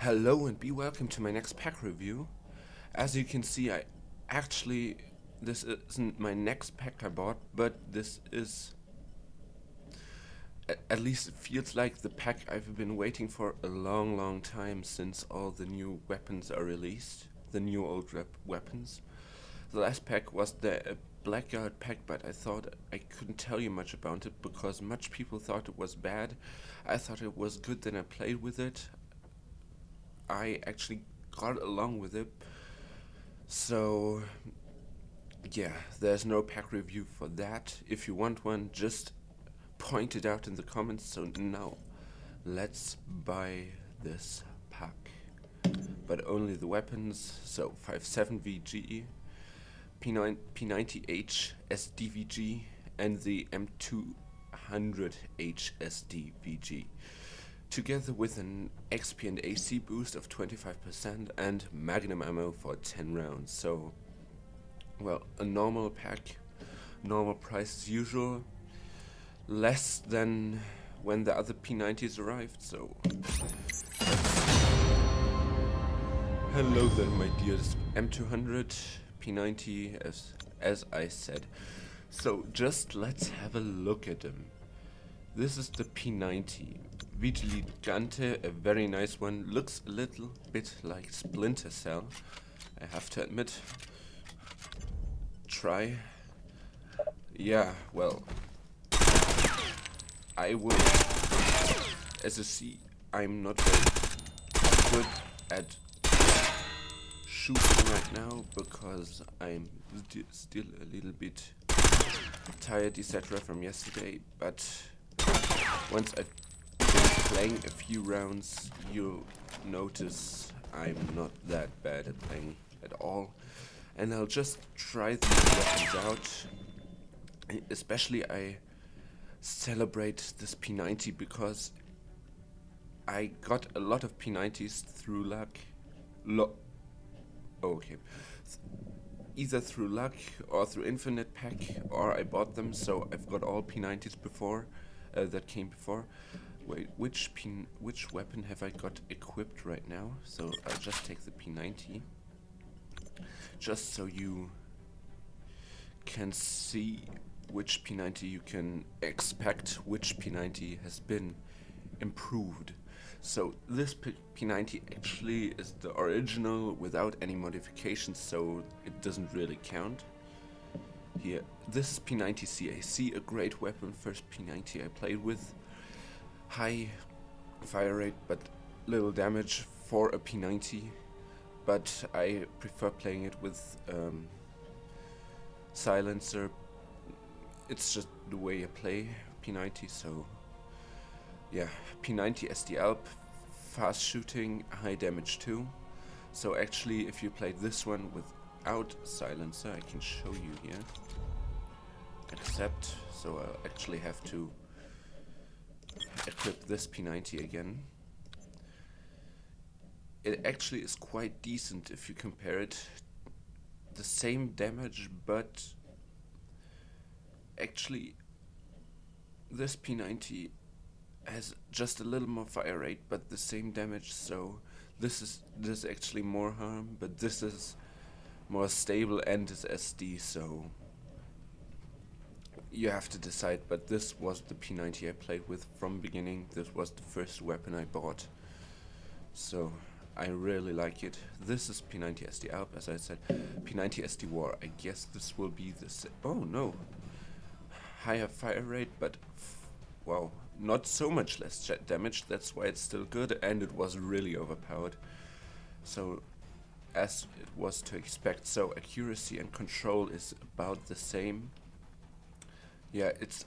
Hello and be welcome to my next pack review. As you can see, this isn't my next pack I bought, but this is, at least it feels like the pack I've been waiting for a long time since all the new weapons are released, the new old weapons. The last pack was the Blackguard pack, but I thought I couldn't tell you much about it because much people thought it was bad. I thought it was good, then I played with it. I actually got along with it, so yeah, there's no pack review for that. If you want one, just point it out in the comments. So now let's buy this pack, but only the weapons. So FiveseveN VG, P90-H SD VG, and the M200-H SD VG, together with an XP and AC boost of 25% and magnum ammo for 10 rounds. So, well, a normal pack, normal price as usual, less than when the other P90s arrived. So, hello there, my dears. M200, P90, as I said. So, just let's have a look at them. This is the P90. Vigilante, a very nice one. Looks a little bit like Splinter Cell, I have to admit. Try. Yeah, well, I will. As you see, I'm not very good at shooting right now because I'm still a little bit tired, etc. from yesterday, but once I've playing a few rounds, you'll notice I'm not that bad at playing at all, and I'll just try these weapons out. Especially I celebrate this P90 because I got a lot of P90s through luck. Either through luck or through Infinite Pack, or I bought them, so I've got all P90s before that came before. Wait, which weapon have I got equipped right now? So I'll just take the P90, just so you can see which P90 you can expect, which P90 has been improved. So this P90 actually is the original without any modifications, so it doesn't really count. Here, this is P90 CAC, a great weapon, first P90 I played with. High fire rate but little damage for a P90, but I prefer playing it with silencer. It's just the way I play P90. So yeah, P90 SD Alp, fast shooting, high damage too. So actually, if you play this one without silencer, I can show you here. Except, so I'll actually have to equip this P90 again. It actually is quite decent if you compare it. The same damage, but actually this P90 has just a little more fire rate but the same damage, so this is actually more harm, but this is more stable and is SD, so you have to decide. But this was the P90 I played with from beginning. This was the first weapon I bought, so I really like it. This is P90 SD Alp, as I said. P90 SD War, I guess this will be the oh no, higher fire rate, but wow, not so much less damage. That's why it's still good, and it was really overpowered, so as it was to expect. So accuracy and control is about the same. Yeah, it's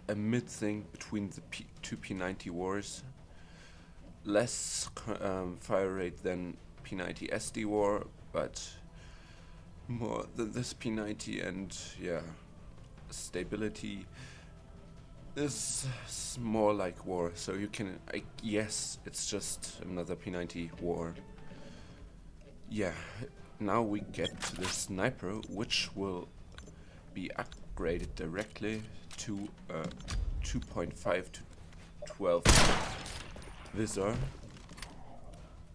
a mid thing between the two P90 wars. Less fire rate than P90 SD War, but more than this P90, and yeah, stability is more like War. So you can, yes, it's just another P90 War. Yeah, now we get to the sniper, which will be upgraded directly to 2.5 to 12 visor.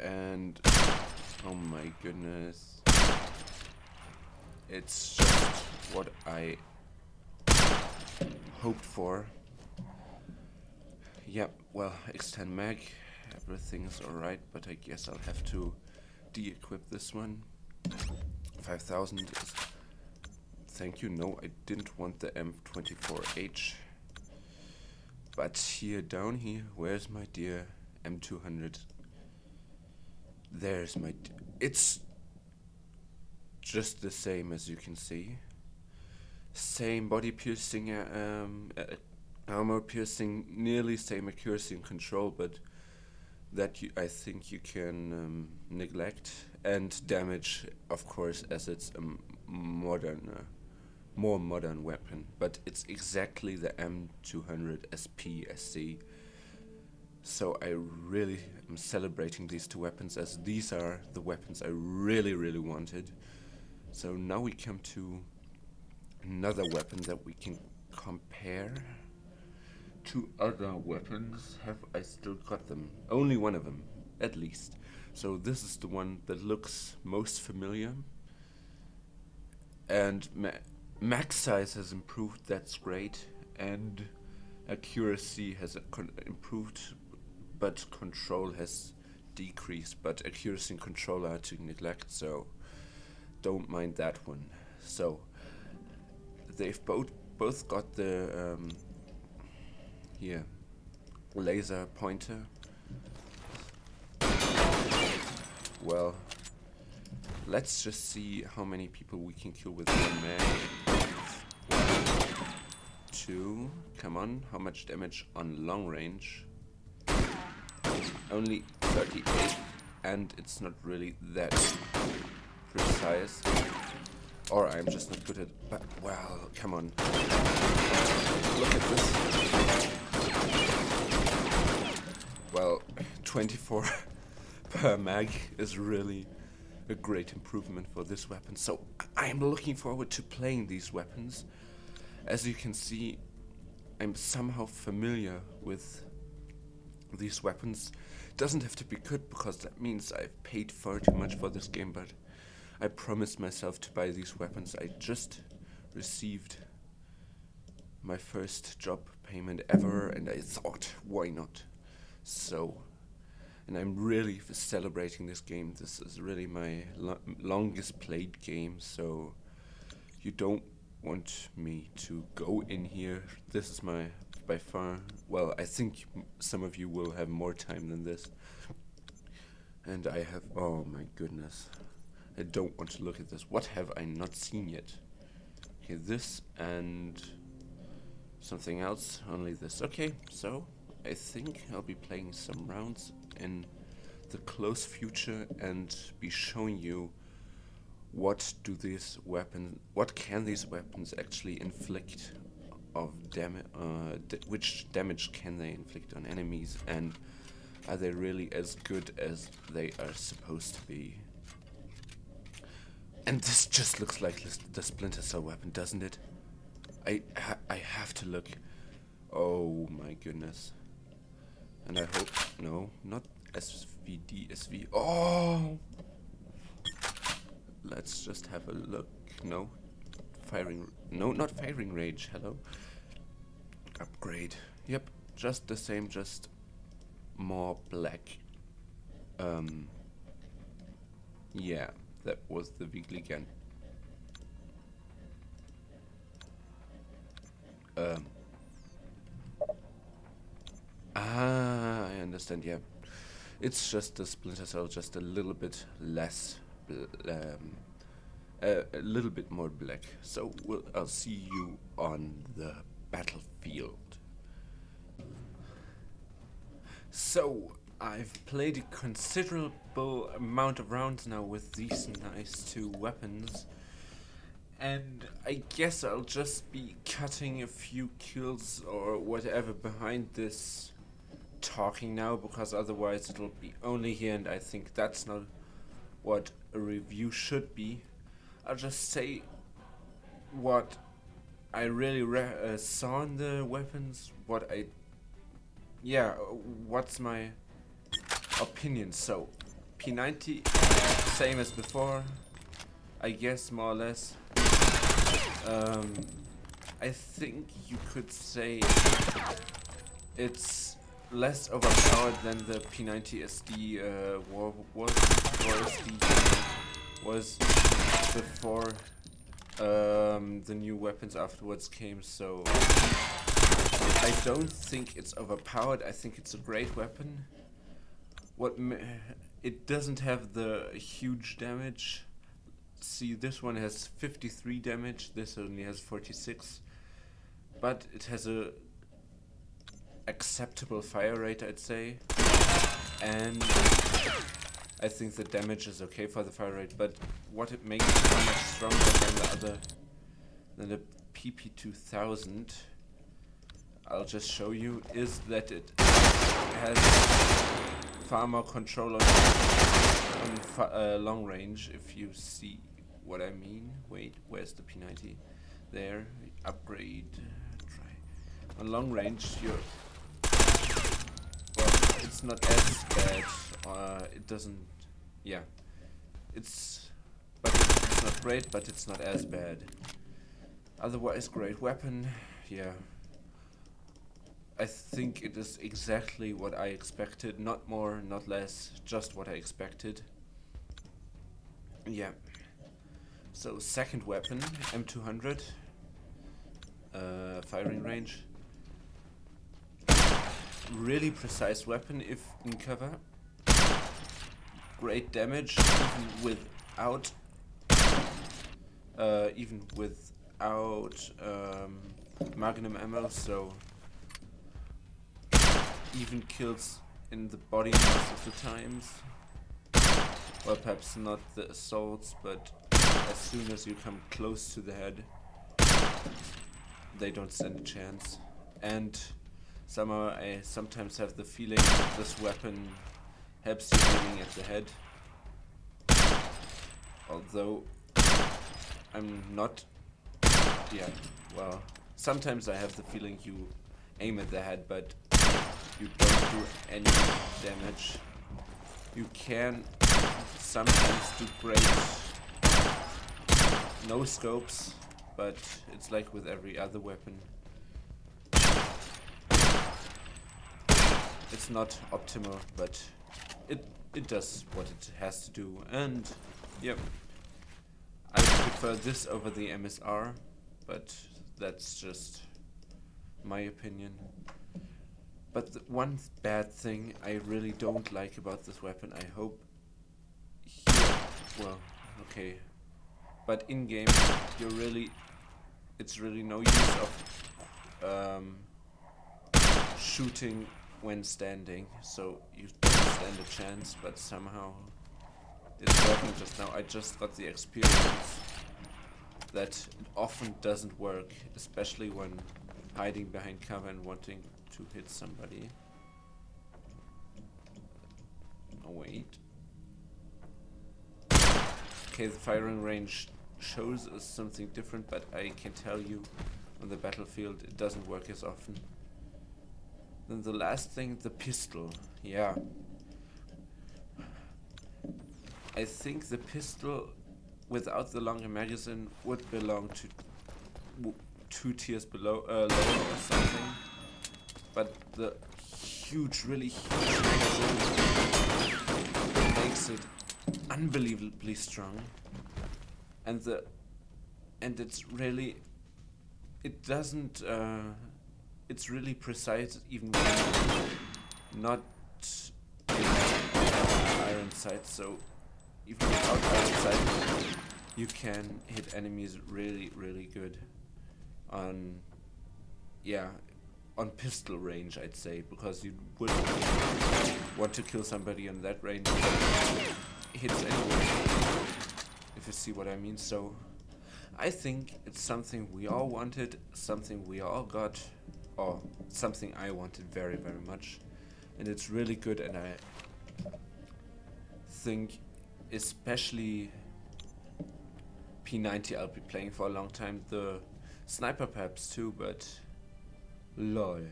and oh my goodness, it's just what I hoped for. Yep, well, extend mag, everything is alright, but I guess I'll have to de-equip this one. 5000 is... Thank you, no, I didn't want the M24H. But here, down here, where's my dear M200? There's my... It's just the same, as you can see. Same body piercing, armor piercing, nearly same accuracy and control, but that I think you can neglect. And damage, of course, as it's a modern, more modern weapon. But it's exactly the M200 SP SC. So I really am celebrating these two weapons, as these are the weapons I really, really wanted. So now we come to another weapon that we can compare to other weapons. Have I still got them? Only one of them, at least. So this is the one that looks most familiar. And max size has improved, that's great. And accuracy has improved, but control has decreased. But accuracy and control are to neglect, so don't mind that one. So they've both got the here laser pointer. Well, let's just see how many people we can kill with one man. 1, 2, come on, how much damage on long range? Only 38, and it's not really that precise. Or I'm just not good at, but well, come on. Look at this. Well, 24 per mag is really a great improvement for this weapon. So I am looking forward to playing these weapons. As you can see, I'm somehow familiar with these weapons. Doesn't have to be good, because that means I've paid far too much for this game, but I promised myself to buy these weapons. I just received my first job payment ever, and I thought, why not? So, and I'm really celebrating this game. This is really my longest played game, so you don't want me to go in here. This is my, by far, well, I think some of you will have more time than this. And I have, oh my goodness. I don't want to look at this. What have I not seen yet? Okay, this and something else, only this. Okay, so I think I'll be playing some rounds in the close future and be showing you what can these weapons actually inflict of damage, which damage can they inflict on enemies, and are they really as good as they are supposed to be? And this just looks like the Splinter Cell weapon, doesn't it? I have to look. Oh my goodness. And I hope, no, not SVD, SV. Oh! Let's just have a look. No. Firing, no, not firing range, hello. Upgrade. Yep, just the same, just more black. Yeah, that was the Vigilante. I understand, yeah. It's just the Splinter Cell, just a little bit less, a little bit more black. So I'll see you on the battlefield. So I've played a considerable amount of rounds now with these nice two weapons, and I guess I'll just be cutting a few kills or whatever behind this talking now, because otherwise it'll be only here, and I think that's not what a review should be. I'll just say what I really saw in the weapons, what's my opinion. So P90, same as before, I guess, more or less. I think you could say it's less overpowered than the P90 SD was before the new weapons afterwards came, so I don't think it's overpowered. I think it's a great weapon. It doesn't have the huge damage. See, this one has 53 damage, this only has 46, but it has a acceptable fire rate, I'd say, and I think the damage is okay for the fire rate. But what it makes it so much stronger than the PP2000, I'll just show you, is that it has far more control on long range, if you see what I mean. Wait, where's the P90? There, upgrade, try. On long range, well, it's not as bad, it doesn't, yeah, it's not great, but it's not as bad. Otherwise, great weapon, yeah. I think it is exactly what I expected, not more, not less, just what I expected. Yeah. So second weapon, M200, firing range. Really precise weapon if in cover. Great damage even without magnum ammo, so even kills in the body most of the times. Well, perhaps not the assaults, but as soon as you come close to the head, they don't stand a chance. And somehow I sometimes have the feeling this weapon helps you aiming at the head. Although I'm not, yeah, well, sometimes I have the feeling you aim at the head, but you don't do any damage. You can sometimes do great no scopes, but it's like with every other weapon. It's not optimal, but it does what it has to do, and yep. I prefer this over the MSR, but that's just my opinion. But the one bad thing I really don't like about this weapon, I hope here, well, okay, but in game it's really no use of shooting when standing, so you don't stand a chance, but somehow it's working just now. I just got the experience that it often doesn't work, especially when hiding behind cover and wanting to hit somebody. Oh wait. Okay, the firing range shows us something different, but I can tell you on the battlefield it doesn't work as often. Then the last thing, the pistol. Yeah. I think the pistol without the longer magazine would belong to 2 tiers below, lower or something. But the really huge magazine makes it unbelievably strong. And it's really, it doesn't, it's really precise even when not in iron sight, so even without iron sight you can hit enemies really good on, yeah, on pistol range, I'd say, because you wouldn't want to kill somebody on that range, it hits anyway, if you see what I mean. So I think it's something we all wanted, something we all got, or something I wanted very much, and it's really good. And I think especially P90 I'll be playing for a long time, the sniper perhaps too, but lol,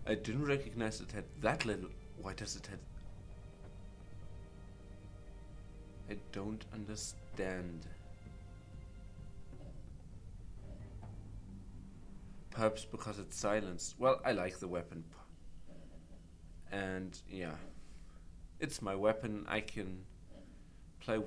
I didn't recognize it had that little. Why does it have I don't understand. Perhaps because it's silenced. Well, I like the weapon. And yeah, it's my weapon. I can play